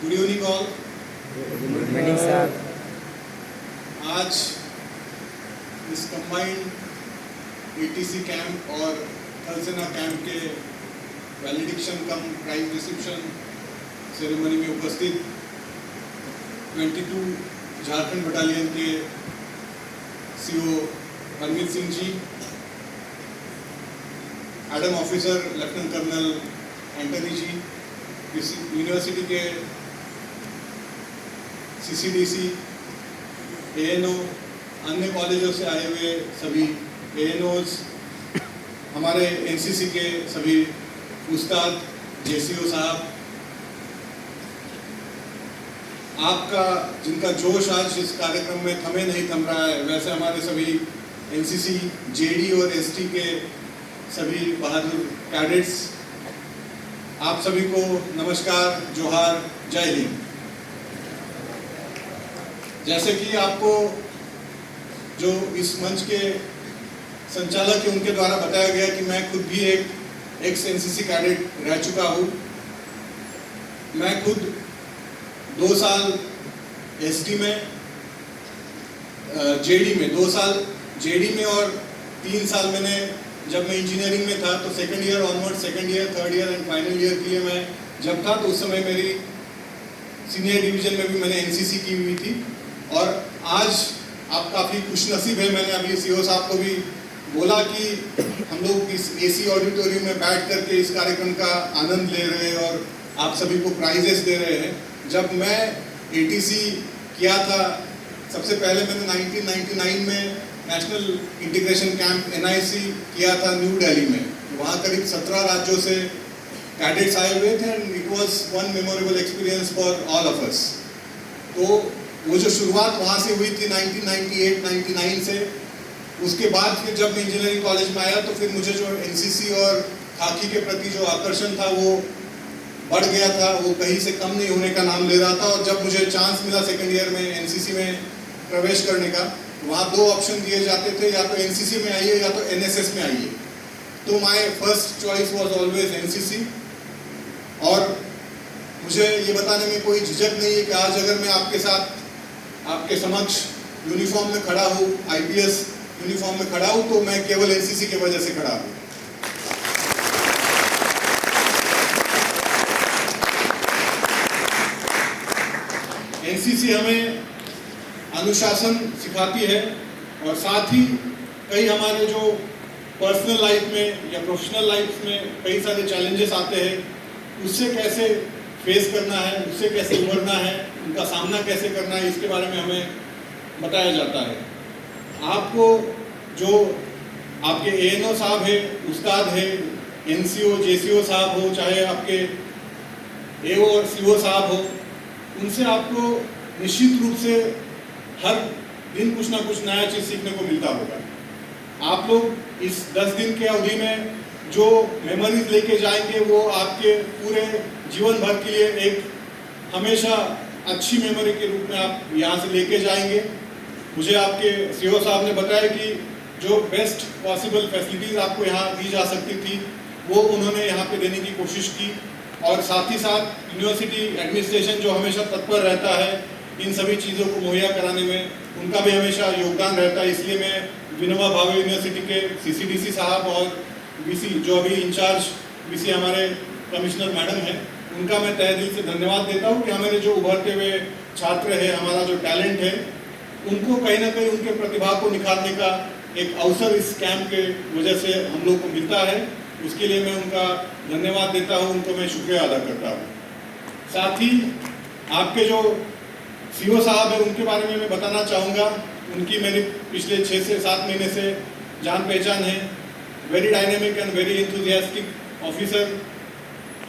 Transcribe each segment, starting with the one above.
Good evening all. Good morning sir. आज इस combined ATC camp और थल सेना कैंप के valediction cum prize reception ceremony में उपस्थित 22 झारखंड बटालियन के CO Harmeet Singh ji, adm officer lieutenant colonel Antony ji, university के सीसीडीसी, एएनओ, अन्य कॉलेजों से आए हुए सभी एएनओज, हमारे एनसीसी के सभी उस्ताद, जेसीओ साहब, आपका जिनका जोश आज इस कार्यक्रम में थमे नहीं थम रहा है, वैसे हमारे सभी एनसीसी, जेडी और एसटी के सभी बहादुर कैडेट्स, आप सभी को नमस्कार, जोहार, जय हिंद। जैसे कि आपको जो इस मंच के संचालक है उनके द्वारा बताया गया कि मैं खुद भी एक एक्स एनसीसी कैडेट रह चुका हूँ। मैं खुद 2 साल एसडी में, जेडी में 2 साल जेडी में और 3 साल मैंने, जब मैं इंजीनियरिंग में था तो second year onward, second year, third year and final year के लिए मैं जब था तो उस समय मेरी सीनियर डिवीजन में भी मैंने एनसीसी की हुई थी। और आज आप काफ़ी खुशनसीब है, मैंने अभी सीओ साहब को भी बोला कि हम लोग इस एसी ऑडिटोरियम में बैठ करके इस कार्यक्रम का आनंद ले रहे हैं और आप सभी को प्राइजेस दे रहे हैं। जब मैं एटीसी किया था, सबसे पहले मैंने 1999 में नेशनल इंटीग्रेशन कैंप एनआईसी किया था न्यू दिल्ली में। वहाँ करीब 17 राज्यों से कैडेट्स आए हुए थे and it was one memorable experience for all of us. तो वो जो शुरुआत वहाँ से हुई थी 1998-99 से, उसके बाद फिर जब मैं इंजीनियरिंग कॉलेज में आया तो फिर मुझे जो एनसीसी और खाकी के प्रति जो आकर्षण था वो बढ़ गया था, वो कहीं से कम नहीं होने का नाम ले रहा था। और जब मुझे चांस मिला सेकेंड ईयर में एनसीसी में प्रवेश करने का, वहाँ 2 ऑप्शन दिए जाते थे, या तो एनसीसी में आइए या तो एनएसएस में आइए। तो my first choice was always NCC. और मुझे ये बताने में कोई झिझक नहीं है कि आज अगर मैं आपके साथ, आपके समक्ष यूनिफॉर्म में खड़ा हूँ, आईपीएस यूनिफॉर्म में खड़ा हूँ, तो मैं केवल एनसीसी की वजह से खड़ा हूँ। एनसीसी हमें अनुशासन सिखाती है और साथ ही कई हमारे जो पर्सनल लाइफ में या प्रोफेशनल लाइफ में कई सारे चैलेंजेस आते हैं, उससे कैसे फेस करना है, उससे कैसे उभरना है, उनका सामना कैसे करना है, इसके बारे में हमें बताया जाता है। आपको जो आपके एएनओ साहब है, उस्ताद है, एनसीओ, जेसीओ साहब हो, चाहे आपके एओ और सीओ साहब हो, उनसे आपको निश्चित रूप से हर दिन कुछ ना कुछ नया चीज़ सीखने को मिलता होगा। आप लोग इस 10 दिन के अवधि में जो मेमोरीज लेके जाएंगे वो आपके पूरे जीवन भर के लिए एक हमेशा अच्छी मेमोरी के रूप में आप यहाँ से लेके जाएंगे। मुझे आपके सीओ साहब ने बताया कि जो बेस्ट पॉसिबल फैसिलिटीज़ आपको यहाँ दी जा सकती थी वो उन्होंने यहाँ पे देने की कोशिश की। और साथ ही साथ यूनिवर्सिटी एडमिनिस्ट्रेशन जो हमेशा तत्पर रहता है इन सभी चीज़ों को मुहैया कराने में, उनका भी हमेशा योगदान रहता है। इसलिए मैं विनोबा भावे यूनिवर्सिटी के सीसीडीसी साहब और वीसी जो अभी इंचार्ज वीसी हमारे कमिश्नर मैडम हैं, उनका मैं तहे दिल से धन्यवाद देता हूँ कि हमारे जो उभरते हुए छात्र हैं, हमारा जो टैलेंट है, उनको कहीं ना कहीं उनके प्रतिभा को निखारने का एक अवसर इस कैंप के वजह से हम लोग को मिलता है। उसके लिए मैं उनका धन्यवाद देता हूँ, उनको मैं शुक्रिया अदा करता हूँ। साथ ही आपके जो सीओ साहब है उनके बारे में मैं बताना चाहूँगा। उनकी मेरी पिछले 6 से 7 महीने से जान पहचान है। Very dynamic and very enthusiastic officer,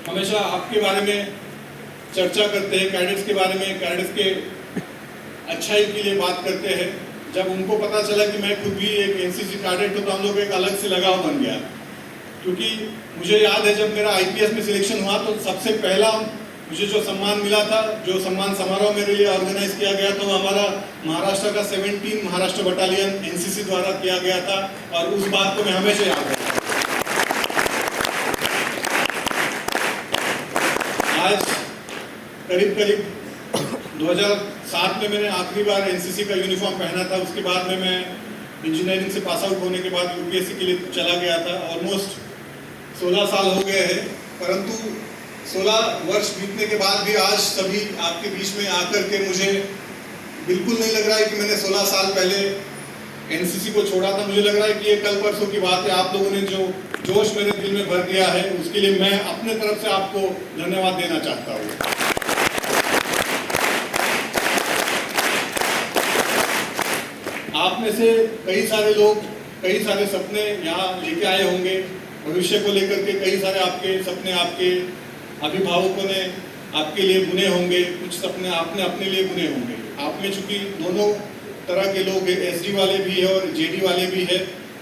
हमेशा आपके बारे में चर्चा करते हैं, कैडेट्स के बारे में, कैडेट्स के अच्छाई के लिए बात करते हैं। जब उनको पता चला कि मैं खुद भी एक एनसीसी कैडेट हूँ तो हम लोग एक अलग से लगाव बन गया। क्योंकि मुझे याद है जब मेरा आईपीएस में सिलेक्शन हुआ तो सबसे पहला मुझे जो सम्मान मिला था, जो सम्मान समारोह मेरे लिए ऑर्गेनाइज किया गया था, वो हमारा महाराष्ट्र का 17 महाराष्ट्र बटालियन एनसीसी द्वारा किया गया था। और उस बात को मैं हमेशा याद रखता हूँ। आज करीब करीब 2007 में मैंने आखिरी बार एनसीसी का यूनिफॉर्म पहना था। उसके बाद में मैं इंजीनियरिंग से पास आउट होने के बाद यूपीएससी के लिए चला गया था। ऑलमोस्ट 16 साल हो गए हैं, परंतु 16 वर्ष बीतने के बाद भी आज सभी आपके बीच में आकर के मुझे बिल्कुल नहीं लग रहा है कि मैंने 16 साल पहले एनसीसी को छोड़ा था। मुझे लग रहा है कि ये कल परसों की बात है। आप लोगों ने जो जोश मेरे दिल में भर दिया है, उसके लिए मैं अपने तरफ से आपको धन्यवाद देना चाहता हूँ। आप में से कई सारे लोग कई सारे सपने यहाँ लेके आए होंगे। भविष्य को लेकर के कई सारे आपके सपने आपके अभिभावकों ने आपके लिए बुने होंगे, कुछ सपने आपने अपने लिए बुने होंगे। आप में चूंकि दोनों तरह के लोग एसडी वाले भी है और जेडी वाले भी है,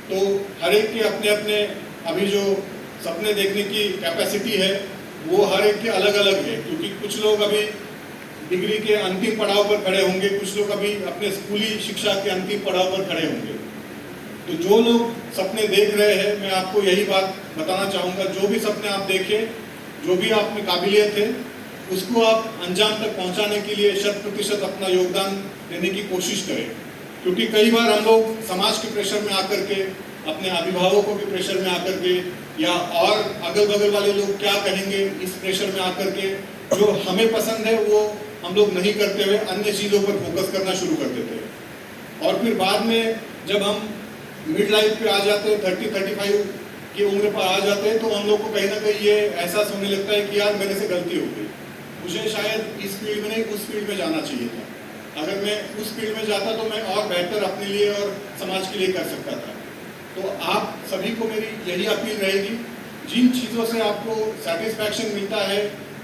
तो हर एक के अपने अपने अभी जो सपने देखने की कैपेसिटी है वो हर एक के अलग अलग है। क्योंकि कुछ लोग अभी डिग्री के अंतिम पड़ाव पर खड़े होंगे, कुछ लोग अभी अपने स्कूली शिक्षा के अंतिम पड़ाव पर खड़े होंगे। तो जो लोग सपने देख रहे हैं, मैं आपको यही बात बताना चाहूँगा, जो भी सपने आप देखें, जो भी आप में काबिलियत है, उसको आप अंजाम तक पहुंचाने के लिए 100% अपना योगदान देने की कोशिश करें। क्योंकि कई बार हम लोग समाज के प्रेशर में आकर के, अपने अभिभावकों के प्रेशर में आकर के, या और अगल बगल वाले लोग क्या कहेंगे इस प्रेशर में आकर के, जो हमें पसंद है वो हम लोग नहीं करते हुए अन्य चीज़ों पर फोकस करना शुरू कर देते हैं। और फिर बाद में जब हम मिड लाइफ पे आ जाते हैं, 30-35 की उम्र पर आ जाते हैं, तो हम लोग को कहीं ना कहीं ये एहसास होने लगता है कि यार मेरे से गलती हो गई, मुझे शायद इस फील्ड में नहीं उस फील्ड में जाना चाहिए था। अगर मैं उस फील्ड में जाता तो मैं और बेहतर अपने लिए और समाज के लिए कर सकता था। तो आप सभी को मेरी यही अपील रहेगी, जिन चीज़ों से आपको सेटिस्फैक्शन मिलता है,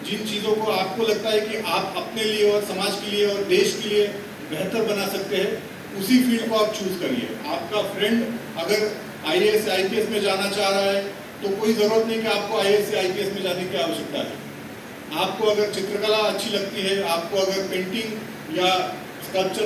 जिन चीज़ों को आपको लगता है कि आप अपने लिए और समाज के लिए और देश के लिए बेहतर बना सकते हैं, उसी फील्ड को आप चूज करिए। आपका फ्रेंड अगर आईएएस या आईपीएस में जाना चाह रहा है तो कोई ज़रूरत नहीं कि आपको आईएएस या आईपीएस में जाने की आवश्यकता है। आपको अगर चित्रकला अच्छी लगती है, आपको अगर पेंटिंग या स्कल्पचर